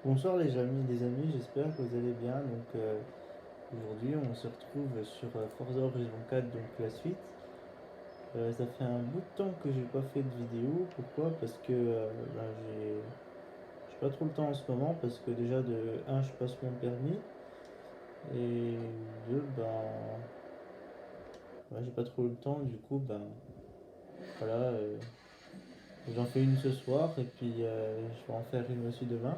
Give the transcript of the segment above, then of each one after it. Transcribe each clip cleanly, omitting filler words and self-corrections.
Bonsoir les amis, j'espère que vous allez bien. Aujourd'hui on se retrouve sur Forza Horizon 4, donc la suite. Ça fait un bout de temps que j'ai pas fait de vidéo. Pourquoi? Parce que j'ai pas trop le temps en ce moment parce que déjà de un je passe mon permis et deux j'ai pas trop le temps. Du coup voilà, j'en fais une ce soir et puis je vais en faire une aussi demain.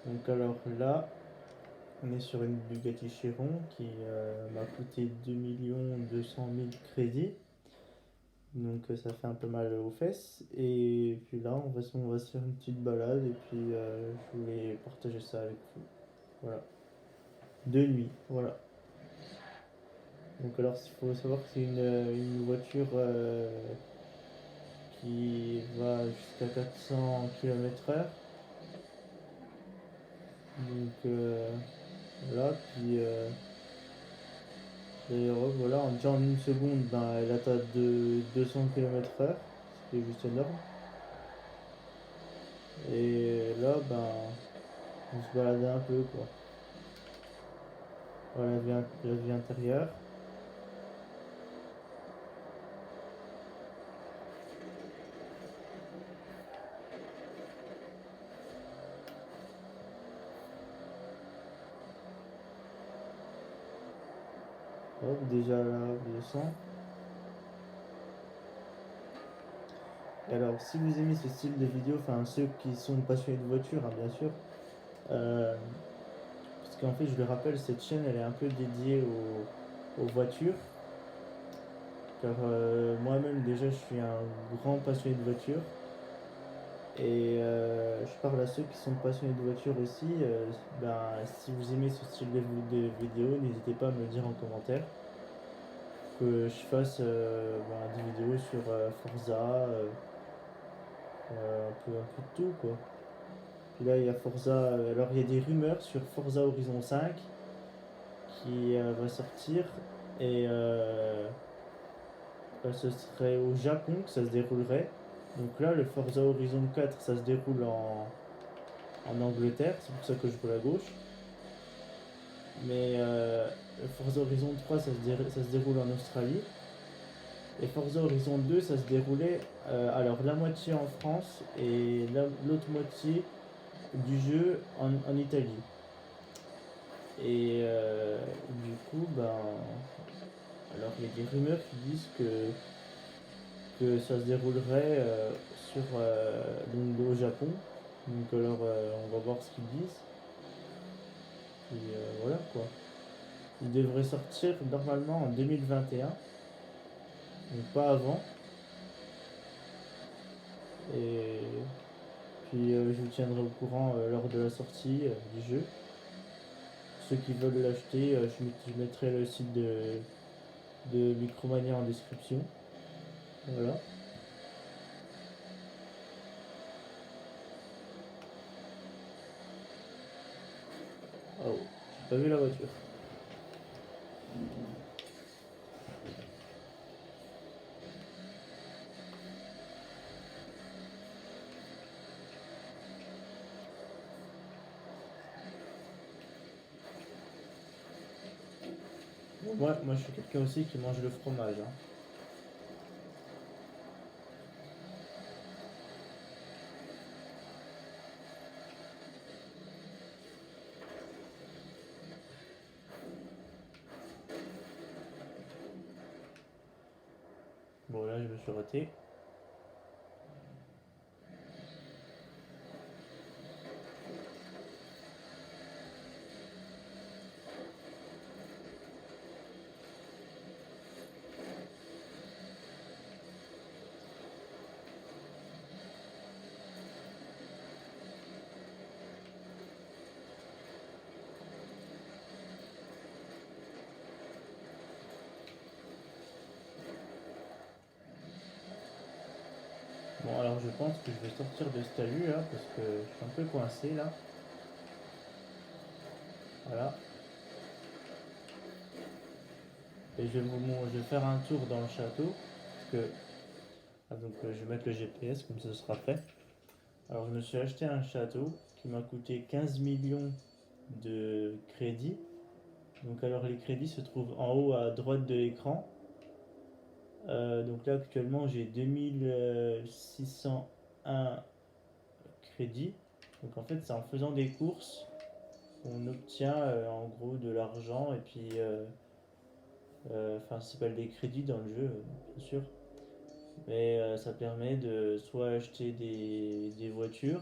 Donc alors là, on est sur une Bugatti Chiron qui m'a coûté 2 200 000 crédits. Ça fait un peu mal aux fesses. Et puis là, on va se faire une petite balade. Et puis je voulais partager ça avec vous. Voilà. De nuit. Voilà. Donc alors, il faut savoir que c'est une voiture qui va jusqu'à 400 km/h. Voilà. Puis d'ailleurs, voilà, déjà en une seconde, elle atteint de 200 km/h, ce qui est juste énorme. Et là, on se baladait un peu, quoi. Voilà la vie intérieure. Hop, déjà là, on descend. Et alors, si vous aimez ce style de vidéo, enfin ceux qui sont passionnés de voiture, hein, bien sûr, euh, parce qu'en fait, je le rappelle, cette chaîne, elle est un peu dédiée aux voitures. Car moi-même, déjà, je suis un grand passionné de voiture. Et je parle à ceux qui sont passionnés de voiture aussi. Si vous aimez ce style de vidéo, n'hésitez pas à me le dire en commentaire. Que je fasse des vidéos sur Forza, un peu de tout quoi. Puis là, il y a Forza. Alors, il y a des rumeurs sur Forza Horizon 5 qui va sortir. Et ce serait au Japon que ça se déroulerait. Donc là, le Forza Horizon 4, ça se déroule en Angleterre. C'est pour ça que je roule à gauche. Mais Forza Horizon 3, ça se déroule en Australie. Et Forza Horizon 2, ça se déroulait alors la moitié en France et l'autre moitié du jeu en Italie. Et du coup, alors il y a des rumeurs qui disent que ça se déroulerait au Japon. Donc alors on va voir ce qu'ils disent. Et voilà quoi. Il devrait sortir normalement en 2021, donc pas avant. Et puis je vous tiendrai au courant lors de la sortie du jeu. Ceux qui veulent l'acheter, je mettrai le site de Micromania en description. Voilà. Oh, j'ai pas vu la voiture. Bon, moi je suis quelqu'un aussi qui mange le fromage, hein. Bon, là je me suis raté. Bon, alors je pense que je vais sortir de ce talus là parce que je suis un peu coincé là. Voilà. Et je vais faire un tour dans le château. Parce que, je vais mettre le GPS comme ça ce sera fait. Alors je me suis acheté un château qui m'a coûté 15 millions de crédits. Donc alors les crédits se trouvent en haut à droite de l'écran. Donc là actuellement j'ai 2601 crédits. Donc en fait c'est en faisant des courses qu'on obtient en gros de l'argent et puis enfin ça s'appelle des crédits dans le jeu bien sûr. Mais ça permet de soit acheter des voitures,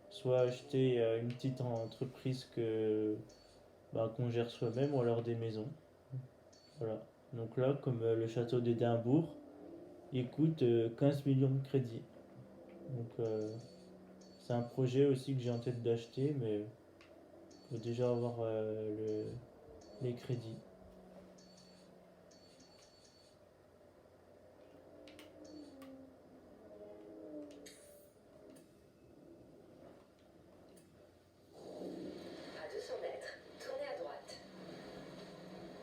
soit acheter une petite entreprise qu'on gère soi-même ou alors des maisons. Voilà. Donc là, comme le château d'Édimbourg, il coûte 15 millions de crédits. Donc c'est un projet aussi que j'ai en tête d'acheter, mais il faut déjà avoir les crédits. À 200 mètres, tournez à droite.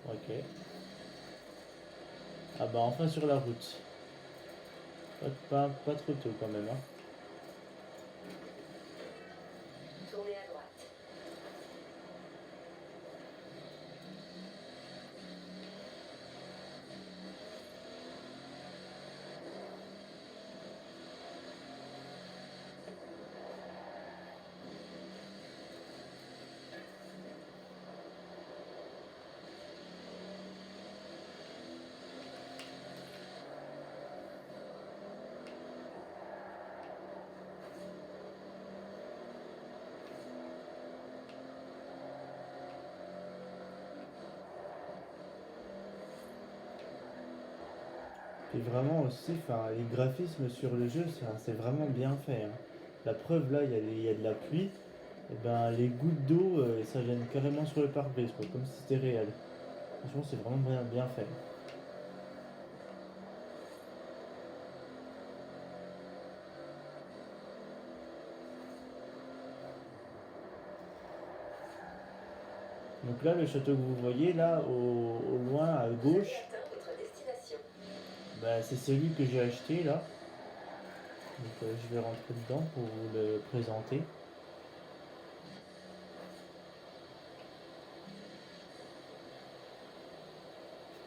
Ok. Ah bah enfin sur la route. Pas trop tôt quand même. Hein. Tournez à droite. Et vraiment aussi, enfin, les graphismes sur le jeu, c'est vraiment bien fait. Hein. La preuve là, il y a de la pluie. Et ben les gouttes d'eau, ça gêne carrément sur le pare-brise, quoi, comme si c'était réel. Franchement, c'est vraiment bien fait. Donc là, le château que vous voyez là, au loin à Vous avez gauche, atteint votre destination. bah, c'est celui que j'ai acheté là. Donc je vais rentrer dedans pour vous le présenter.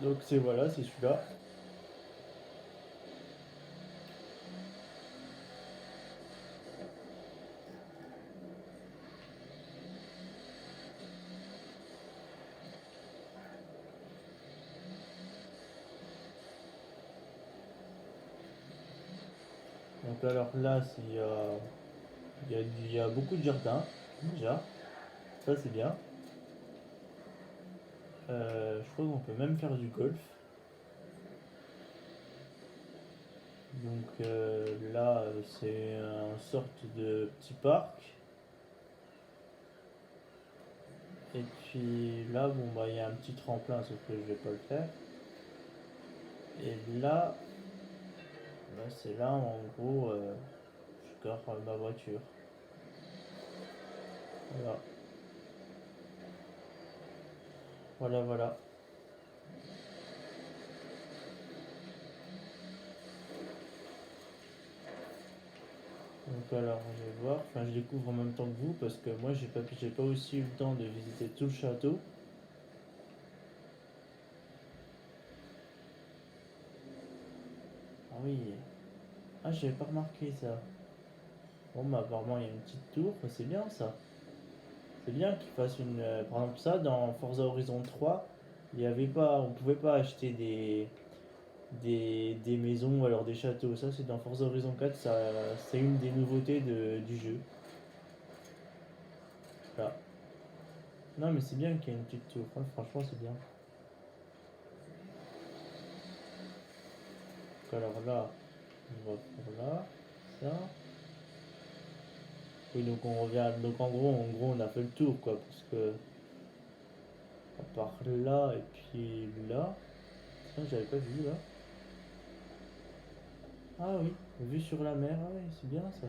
Donc c'est voilà, c'est celui-là. Donc alors là, il y a beaucoup de jardins déjà. Ça c'est bien. Je crois qu'on peut même faire du golf. Donc là, c'est une sorte de petit parc. Et puis là, bon, bah, il y a un petit tremplin, sauf que je vais pas le faire. Et là c'est là, en gros, je gare ma voiture. Voilà, voilà. Donc alors, je vais voir. Enfin, je découvre en même temps que vous parce que moi, j'ai pas aussi eu le temps de visiter tout le château. Ah oui. Ah, j'avais pas remarqué ça. Bon, bah apparemment, il y a une petite tour. C'est bien ça. C'est bien qu'ils fassent une. Par exemple, ça, dans Forza Horizon 3, il y avait pas, on pouvait pas acheter des maisons ou alors des châteaux. Ça, c'est dans Forza Horizon 4, ça, c'est une des nouveautés du jeu. Là. Non, mais c'est bien qu'il y ait une petite tour. Hein, franchement, c'est bien. Donc, alors là, on va pour là. Ça. Oui, donc on revient. Donc en gros, on a fait le tour, quoi. Parce que. À part là et puis là. Tiens, j'avais pas vu là. Ah oui, vue sur la mer, ah oui, c'est bien ça.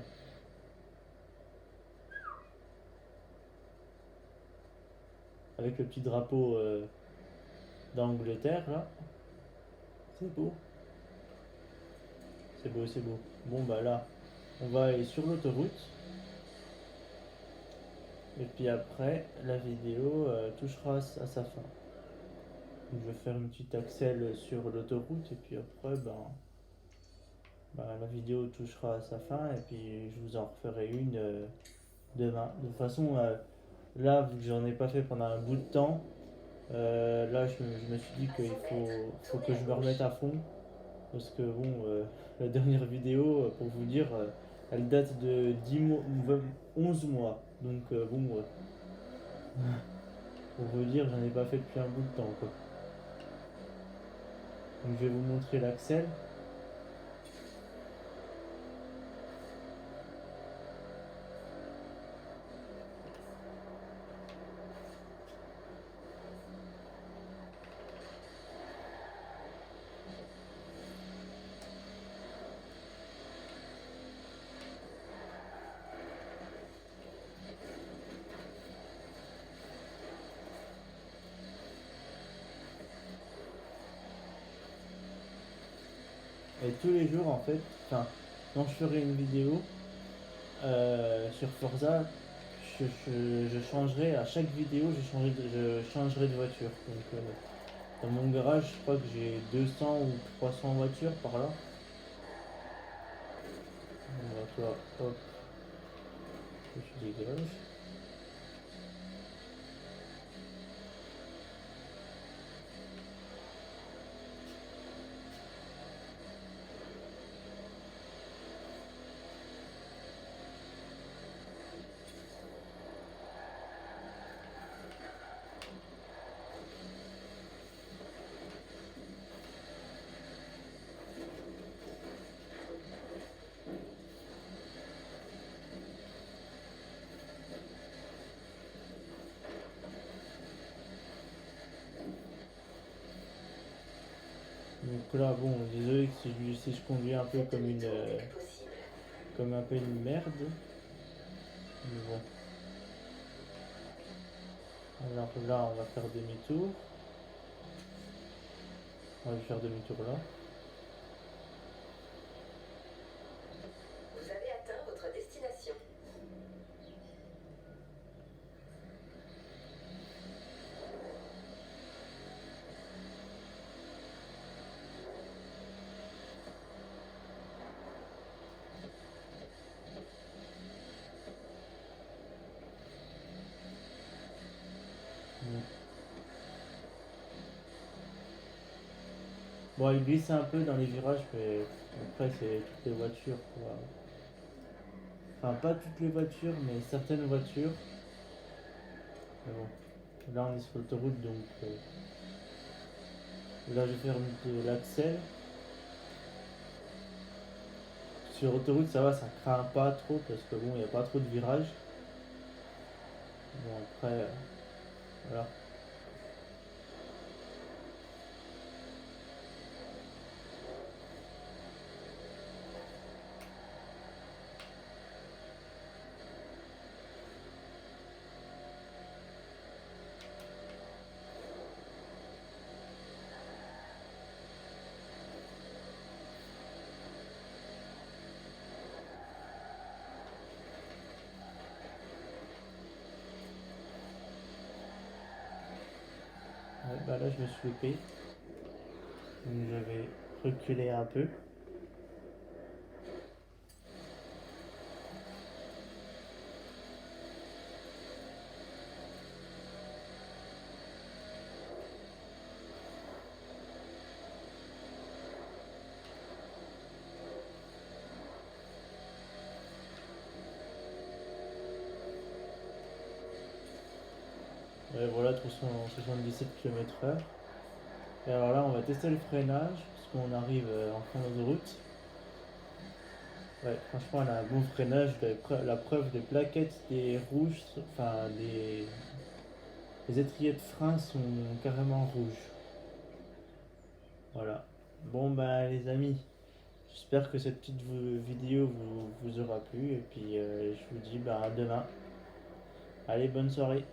Avec le petit drapeau d'Angleterre là. C'est beau. C'est beau. Bon bah là, on va aller sur l'autoroute. Et puis après, la vidéo touchera à sa fin. Donc, je vais faire une petite accel sur l'autoroute et puis après, la vidéo touchera à sa fin et puis je vous en referai une demain. De toute façon, là, vu que j'en ai pas fait pendant un bout de temps, là, je me suis dit À qu'il 100 mètres, faut tournez que à je me gauche. remette à fond. Parce que bon, la dernière vidéo, pour vous dire, elle date de 10 mois, 11 mois. Donc pour vous dire, j'en ai pas fait depuis un bout de temps, quoi. Donc je vais vous montrer l'axel. Et tous les jours, en fait, enfin, quand je ferai une vidéo sur Forza, je changerai, à chaque vidéo, je changerai de voiture. Donc dans mon garage, je crois que j'ai 200 ou 300 voitures par là. Donc là, hop, je dégage. Donc là, bon, désolé si je conduis un peu Faites demi-tour dès que possible. comme un peu une merde. Mais bon. Alors là, on va faire demi-tour. On va faire demi-tour là. Vous avez atteint votre destination. Mm. Bon, il glisse un peu dans les virages, mais après, c'est toutes les voitures, quoi. Enfin, pas toutes les voitures, mais certaines voitures. Mais bon, là, on est sur l'autoroute, donc là, je vais faire de l'axel. Sur l'autoroute, ça va, ça craint pas trop, parce que bon, il n'y a pas trop de virages. Bon, après, voilà. Ouais, bah là, je me suis loupé. Donc, je vais reculer un peu. Et voilà, 377 km/h. Et alors là, on va tester le freinage, parce qu'on arrive en fin de route. Ouais, franchement, elle a un bon freinage. La preuve des plaquettes des rouges, enfin, les étriers de frein sont carrément rouges. Voilà. Bon, bah, les amis, j'espère que cette petite vidéo vous aura plu. Et puis, je vous dis, bah, à demain. Allez, bonne soirée.